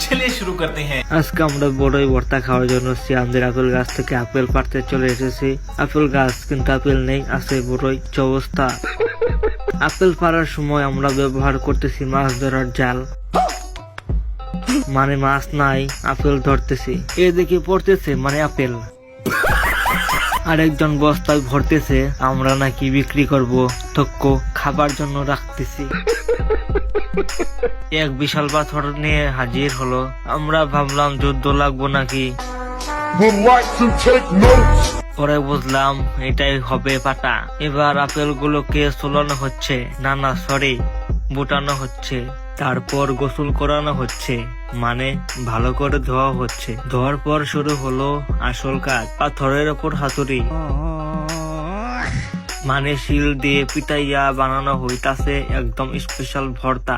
चलिए शुरू करते हैं। আজকে আমরা বড়ই ভর্তা খাওয়ার জন্য আমাদের আপেল গাছ থেকে আপেল পাড়তে চলে এসেছি। আপেল গাছ কিন্তু আপেল নেই, আছে বড়ই। কি অবস্থা! আপেল পাড়ার সময় আমরা ব্যবহার করতেছি মাছ ধরার জাল, মানে মাছ নাই, আপেল ধরতেছি। এদিকে পড়তেছে মানে আপেল, আরেকজন বস্তায় ভরতেছে। আমরা নাকি বিক্রি করব, তক্ক খাবার জন্য রাখতেছি। এক বিশাল পাথর নিয়ে হাজির হলো। আমরা ভাবলাম যুদ্ধ লাগবো নাকি, পরে বুঝলাম এটাই হবে পাটা। এবার আপেল গুলোকে সোলানো হচ্ছে, না সরি, বুটানো হচ্ছে। তারপর গোসল করানো হচ্ছে, মানে ভালো করে ধোয়া হচ্ছে। ধোয়ার পর শুরু হলো আসল কাজ, পাথরের ওপর হাতুড়ি, মানে শিল দিয়ে পিটাইয়া বানানো হইতাছে একদম স্পেশাল ভর্তা।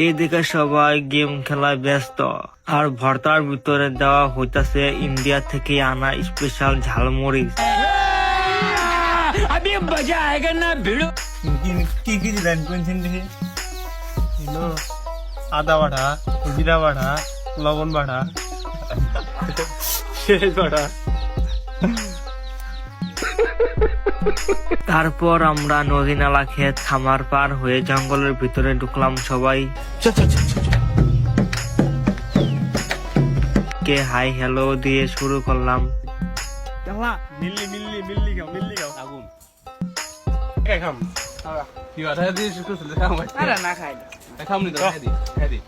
এইদিকে সবাই গেম খেলায় ব্যস্ত, আর ভর্তার ভিতরে দেওয়া হইতাছে ইন্ডিয়া থেকে আনা স্পেশাল ঝালমরিচ। আদা বাটা, জিরা বাটা, লবণ বাটা, শেষ বাটা। তারপর আমরা নদী নালা খেত খামার পার হয়ে জঙ্গলের ভিতরে ঢুকলাম। সবাই কে হাই হ্যালো দিয়ে শুরু করলাম। মিল্লি মিল্লি মিল্লি খাও, মিল্লি খাও। আগুন খাম কি বাটা দিয়ে শুরু করতে খাম। আরে না খাই না, খাম নি তো খাই দি।